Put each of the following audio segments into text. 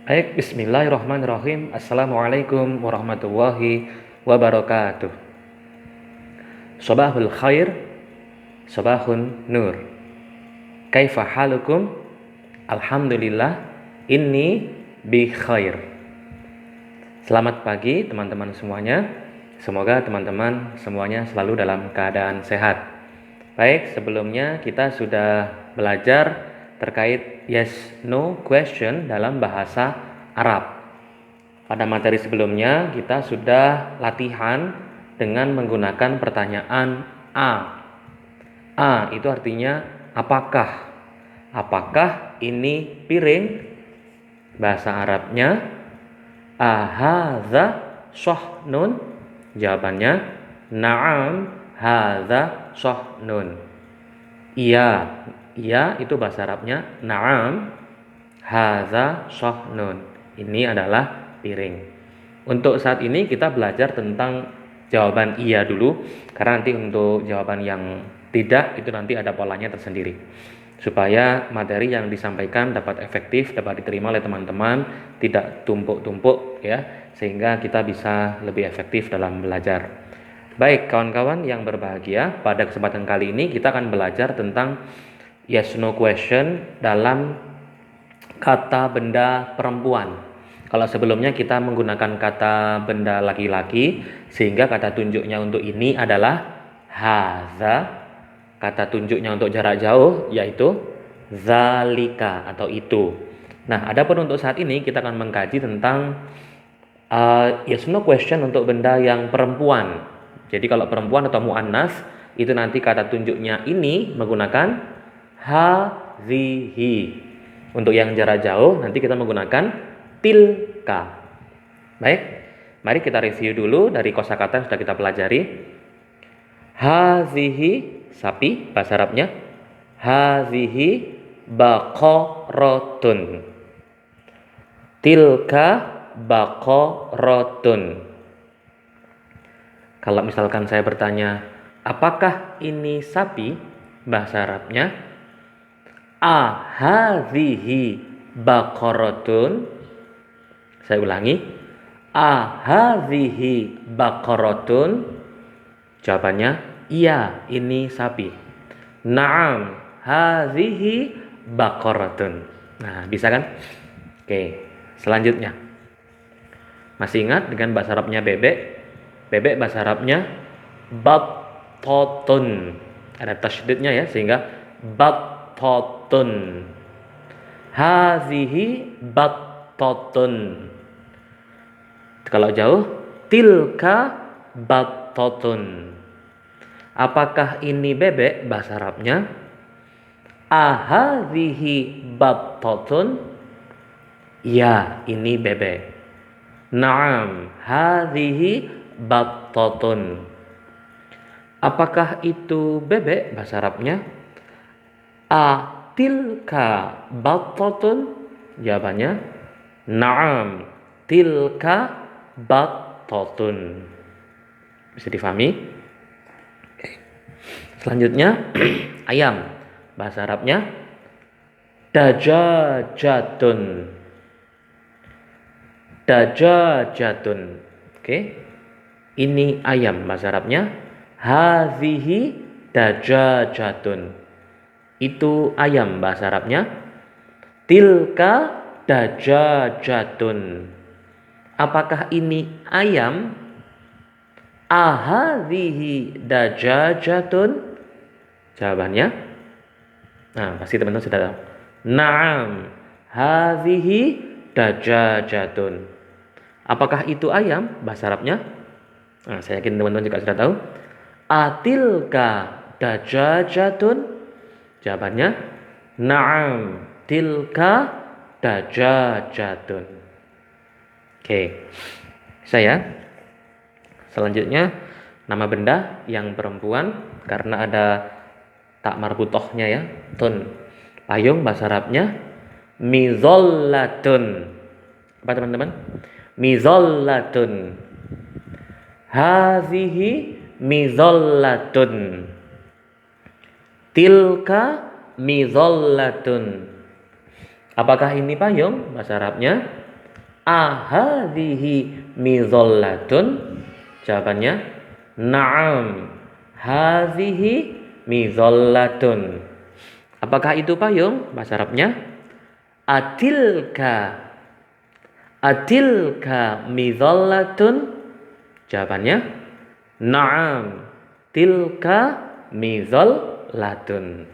Baik, bismillahirrahmanirrahim. Assalamualaikum warahmatullahi wabarakatuh. Sabahul khair, sabahun nur. Kaifa halukum? Alhamdulillah, inni bi khair. Selamat pagi teman-teman semuanya. Semoga teman-teman semuanya selalu dalam keadaan sehat. Baik, sebelumnya kita sudah belajar terkait yes no question dalam bahasa Arab. Pada materi sebelumnya kita sudah latihan dengan menggunakan pertanyaan A. A itu artinya apakah? Apakah ini piring? Bahasa Arabnya ahadza shahnun? Jawabannya na'am hadza shahnun. Iya, iya itu bahasa Arabnya na'am hadza shahnun. Ini adalah piring. Untuk saat ini kita belajar tentang jawaban iya dulu, karena nanti untuk jawaban yang tidak itu nanti ada polanya tersendiri. Supaya materi yang disampaikan dapat efektif, dapat diterima oleh teman-teman, tidak tumpuk-tumpuk ya, sehingga kita bisa lebih efektif dalam belajar. Baik, kawan-kawan yang berbahagia, pada kesempatan kali ini kita akan belajar tentang yes no question dalam kata benda perempuan. Kalau sebelumnya kita menggunakan kata benda laki-laki, sehingga kata tunjuknya untuk ini adalah haza. Kata tunjuknya untuk jarak jauh yaitu zalika atau itu. Nah, adapun untuk saat ini kita akan mengkaji tentang yes no question untuk benda yang perempuan. Jadi kalau perempuan atau muannas itu nanti kata tunjuknya ini menggunakan hazihi. Untuk yang jarak jauh nanti kita menggunakan tilka. Baik, mari kita review dulu dari kosakata yang sudah kita pelajari. Hazihi sapi, bahasa Arabnya hazihi baqaratun. Tilka baqaratun. Kalau misalkan saya bertanya, apakah ini sapi? Bahasa Arabnya ahadhihi baqaratun. Saya ulangi, ahadhihi baqaratun. Jawabannya iya, ini sapi. Naam hadhihi baqaratun. Nah, bisa kan? Oke, selanjutnya. Masih ingat dengan bahasa Arabnya bebek? Bebek bahasa Arabnya battotun. Ada tasydidnya ya, sehingga battotun. Hazihi battotun. Kalau jauh, tilka battotun. Apakah ini bebek? Bahasa Arabnya ahadhihi battotun. Ya, ini bebek. Naam hadhihi battotun. Apakah itu bebek? Bahasa Arabnya atilka battotun. Jawabannya naam tilka battotun. Bisa difahami? Selanjutnya ayam. Bahasa Arabnya dajajatun. Dajajatun. Oke. Ini ayam, bahasa Arabnya hazihi dajajatun. Itu ayam, bahasa Arabnya tilka dajajatun. Apakah ini ayam? Ahadhihi dajajatun. Jawabannya, nah pasti teman-teman sudah tahu. Naam hadhihi dajajatun. Apakah itu ayam? Bahasa Arabnya, nah, saya yakin teman-teman juga sudah tahu. Atilka dajajatun. Jawabannya naam tilka dajajatun. Oke, saya selanjutnya nama benda yang perempuan karena ada tak marbutohnya ya, tun. Payung bahasa Arabnya mizollatun. Apa teman-teman? Mizollatun. Hazihi mizollatun. Tilka mizollatun. Apakah ini payung? Bahasa Arabnya Ahadhihi midhallatun? Jawabannya na'am. Hadhihi midhallatun. Apakah itu payung? Bahasa Arabnya atilka midhallatun? Jawabannya na'am. Tilka midhallatun.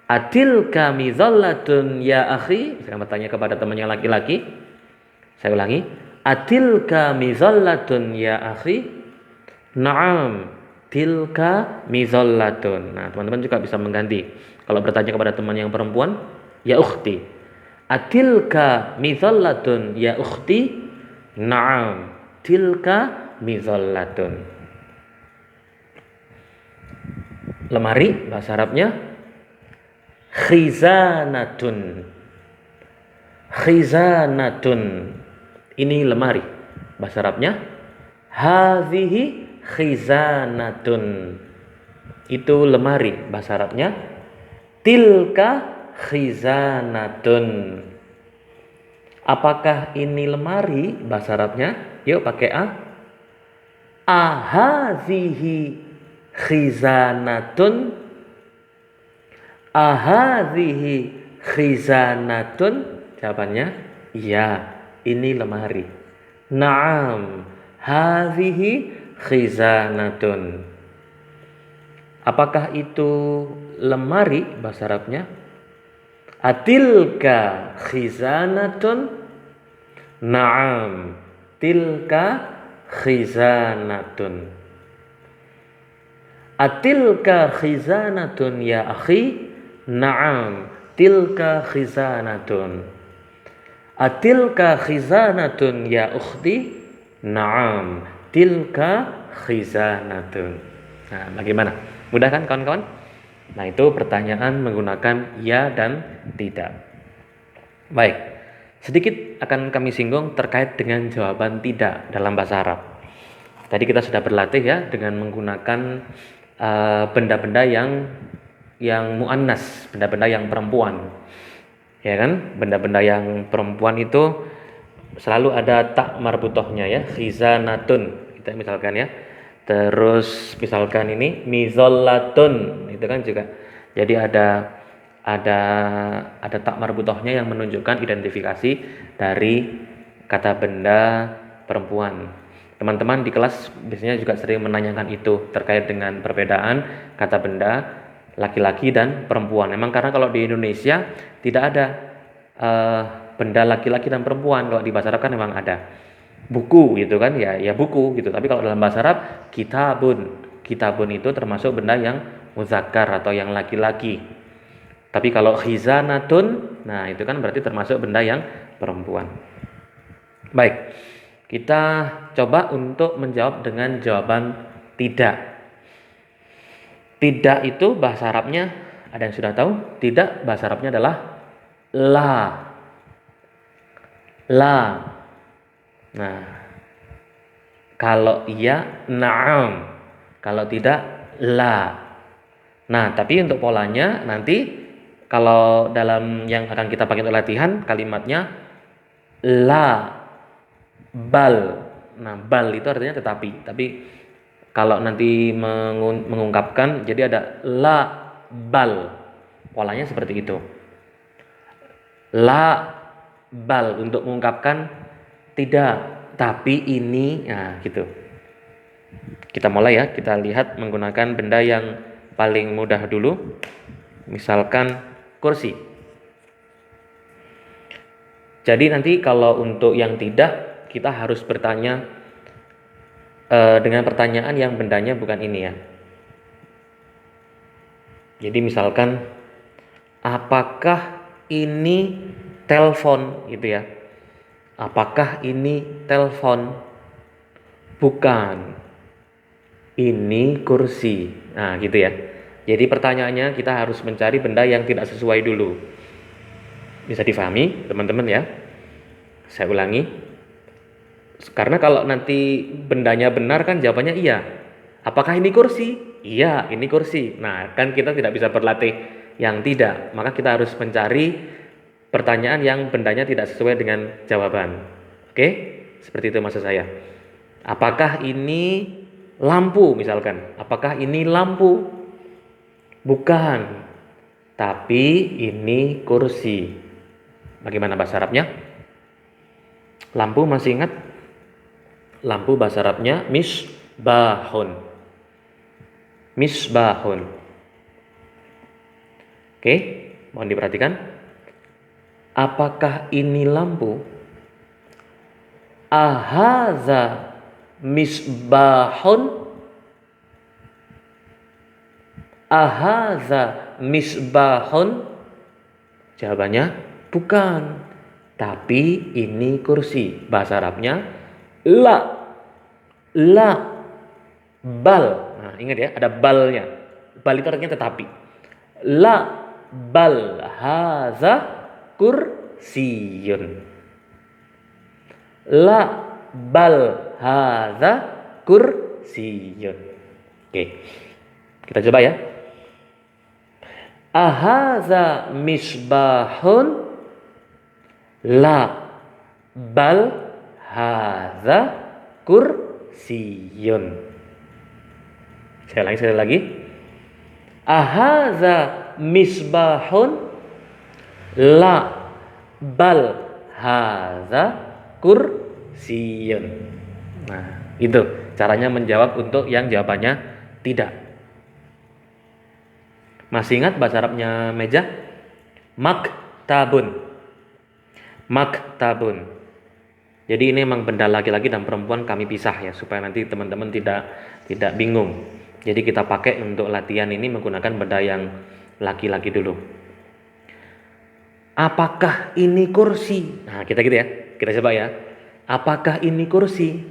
Atilka midhallatun ya akhi? Saya bertanya kepada temannya laki-laki. Saya ulangi. Atilka midhallatun ya akhi? Na'am. Tilka midhallatun. Nah, teman-teman juga bisa mengganti. Kalau bertanya kepada teman yang perempuan, ya ukhti. Atilka midhallatun ya ukhti? Na'am. Tilka midhallatun. Lemari bahasa Arabnya khizanatun. Khizanatun. Ini lemari. Bahasa Arabnya hadhihi khizanatun. Itu lemari. Bahasa Arabnya tilka khizanatun. Apakah ini lemari? Bahasa Arabnya yuk pakai a. Ahadhihi khizanatun. Ahadhihi khizanatun? Jawabannya iya, ini lemari. Naam, hadhihi khizanatun. Apakah itu lemari? Bahasa Arabnya atilka khizanatun? Naam, tilka khizanatun. Atilka khizanatun ya akhi? Naam, tilka khizanatun. Atilka khizanatun ya ukhti? Naam, tilka khizanatun. Nah, bagaimana? Mudah kan kawan-kawan? Nah, itu pertanyaan menggunakan ya dan tidak. Baik, sedikit akan kami singgung terkait dengan jawaban tidak dalam bahasa Arab. Tadi kita sudah berlatih ya dengan menggunakan benda-benda yang muannas, benda-benda yang perempuan. Ya kan? Benda-benda yang perempuan itu selalu ada tak marbutohnya ya, khizanatun. Kita misalkan ya. Terus misalkan ini mizallatun, itu kan juga. Jadi ada tak marbutohnya yang menunjukkan identifikasi dari kata benda perempuan. Teman-teman di kelas biasanya juga sering menanyakan itu terkait dengan perbedaan kata benda laki-laki dan perempuan. Memang karena kalau di Indonesia tidak ada benda laki-laki dan perempuan. Kalau di bahasa Arab kan memang ada buku gitu kan, ya buku gitu. Tapi kalau dalam bahasa Arab kitabun itu termasuk benda yang muzakkar atau yang laki-laki. Tapi kalau khizanatun, nah itu kan berarti termasuk benda yang perempuan. Baik, kita coba untuk menjawab dengan jawaban tidak. Tidak itu bahasa Arabnya, ada yang sudah tahu? Tidak bahasa Arabnya adalah la. La. Nah, kalau iya na'am, kalau tidak la. Nah, tapi untuk polanya nanti kalau dalam yang akan kita pakai untuk latihan kalimatnya la bal. Nah, bal itu artinya tetapi. Tapi kalau nanti mengungkapkan jadi ada la bal. Polanya seperti itu. La bal untuk mengungkapkan tidak, tapi ini, nah gitu. Kita mulai ya, kita lihat menggunakan benda yang paling mudah dulu. Misalkan kursi. Jadi nanti kalau untuk yang tidak, kita harus bertanya dengan pertanyaan yang bendanya bukan ini ya. Jadi misalkan, apakah ini telepon gitu ya? Apakah ini telepon? Bukan. Ini kursi. Nah, gitu ya. Jadi pertanyaannya kita harus mencari benda yang tidak sesuai dulu. Bisa difahami, teman-teman ya? Saya ulangi. Karena kalau nanti bendanya benar kan jawabannya iya. Apakah ini kursi? Iya, ini kursi. Nah, kan kita tidak bisa berlatih yang tidak. Maka kita harus mencari pertanyaan yang bendanya tidak sesuai dengan jawaban. Oke? Seperti itu maksud saya. Apakah ini lampu misalkan? Apakah ini lampu? Bukan. Tapi ini kursi. Bagaimana bahasa Arabnya? Lampu masih ingat? Lampu bahasa Arabnya misbahun. Misbahun. Oke, mohon diperhatikan. Apakah ini lampu? Ahaza misbahun? Ahaza misbahun? Jawabannya bukan. Tapi ini kursi. Bahasa Arabnya la. La. Bal. Nah, ingat ya, ada balnya. Bal itu artinya tetapi. La bal haza kursiyun. La bal haza kursiyun. Oke. Kita coba ya. Ahaza misbahun? La bal haza kursiyun. Saya ulangi sekali lagi. Ahaza misbahun? La bal haza kursiyun. Nah, itu caranya menjawab untuk yang jawabannya tidak. Masih ingat bahasa Arabnya meja? Maktabun. Maktabun. Jadi ini memang benda laki-laki dan perempuan kami pisah ya, supaya nanti teman-teman tidak bingung. Jadi kita pakai untuk latihan ini menggunakan benda yang laki-laki dulu. Apakah ini kursi? Nah, kita gitu ya. Kita coba ya. Apakah ini kursi?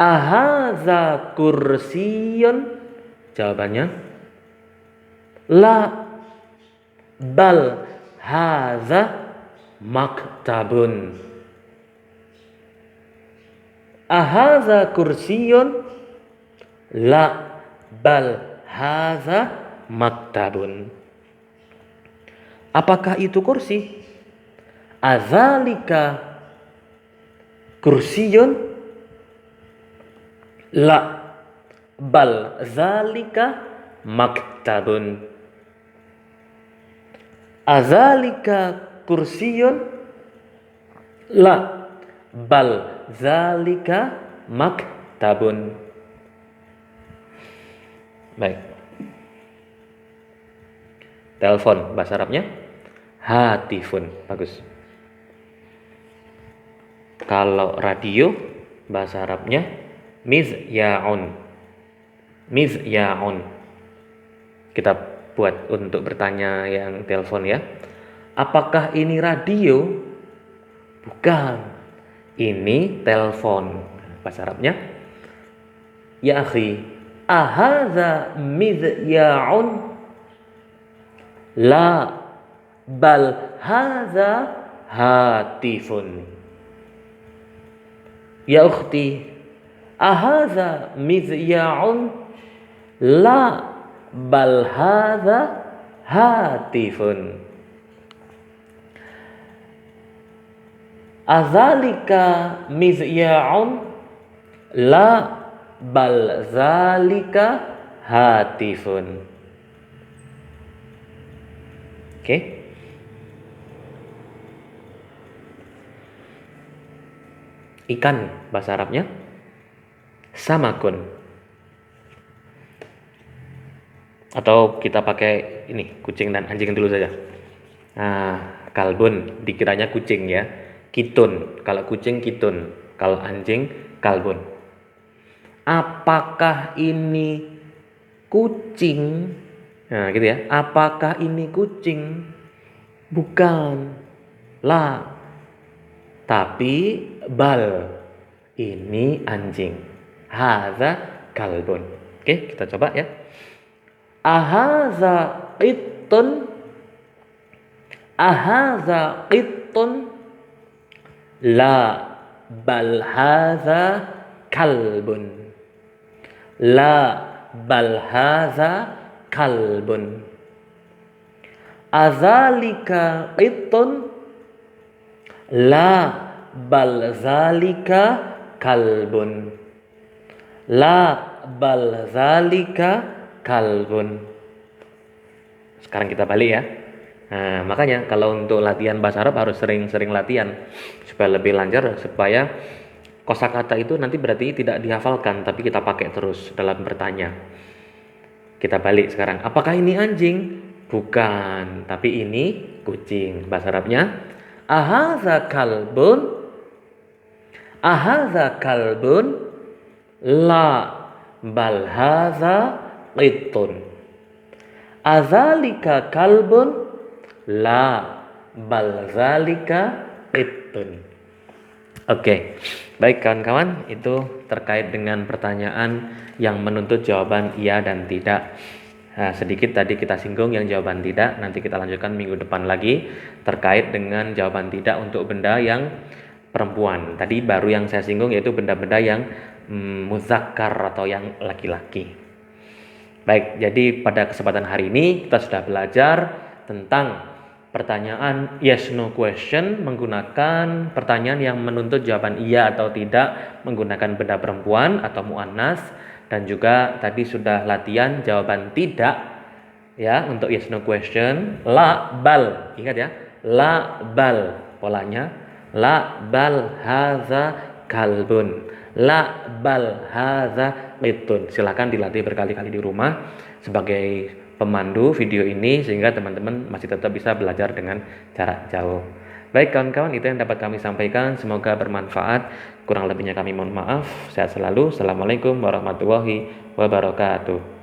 Ahaza kursiyun? Jawabannya la bal haza maktabun. Ahaza kursiyun? La bal haza maktabun. Apakah itu kursi? Azalika kursiyun? La bal zalika maktabun. Azalika kursiyun? La bal zalika maktabun. Baik. Telepon bahasa Arabnya hatifun. Bagus. Kalau radio bahasa Arabnya mizyaun. Mizyaun. Kita buat untuk bertanya yang telepon ya. Apakah ini radio? Bukan. Ini telepon. Bahasa Arabnya ya akhi, ahadza mizyaun? La bal hadza hatifun. Ya ukhti, ahadza mizyaun? La bal hadza hatifun. Azalika mizyaun? La bal zalika hatifun. Oke. Ikan bahasa Arabnya samakun. Atau kita pakai ini kucing dan anjing dulu saja. Nah, kalbun dikiranya kucing ya. Kitun, kalau kucing kitun, kalau anjing kalbun. Apakah ini kucing? Nah, gitu ya. Apakah ini kucing? Bukan. La. Tapi bal. Ini anjing. Hadza kalbun. Oke, kita coba ya. Ahaza qittun? Ahaza qittun? La bal hadza kalbun. La bal hadza kalbun. Azalika qittun? La, bal zalika kalbun. La, bal zalika kalbun. Sekarang kita balik ya. Nah, makanya kalau untuk latihan bahasa Arab harus sering-sering latihan supaya lebih lancar, supaya kosakata itu nanti berarti tidak dihafalkan tapi kita pakai terus dalam bertanya. Kita balik sekarang. Apakah ini anjing? Bukan, tapi ini kucing. Bahasa Arabnya ahadza kalbun? Ahadza kalbun? La, bal hadza qittun. Azalika kalbun? La, bal zalika qittun. Oke, baik kawan-kawan, itu terkait dengan pertanyaan yang menuntut jawaban iya dan tidak. Nah, sedikit tadi kita singgung yang jawaban tidak, nanti kita lanjutkan minggu depan lagi terkait dengan jawaban tidak untuk benda yang perempuan. Tadi baru yang saya singgung yaitu benda-benda yang muzakkar atau yang laki-laki. Baik, jadi pada kesempatan hari ini kita sudah belajar tentang pertanyaan yes no question menggunakan pertanyaan yang menuntut jawaban iya atau tidak menggunakan benda perempuan atau muannas, dan juga tadi sudah latihan jawaban tidak ya untuk yes no question. La, bal, ingat ya, la, bal polanya, la, bal hadza kalbun, la, bal hadza qittun. Silakan dilatih berkali-kali di rumah sebagai pemandu video ini sehingga teman-teman masih tetap bisa belajar dengan jarak jauh. Baik kawan-kawan, itu yang dapat kami sampaikan, semoga bermanfaat. Kurang lebihnya kami mohon maaf. Sehat selalu. Assalamualaikum warahmatullahi wabarakatuh.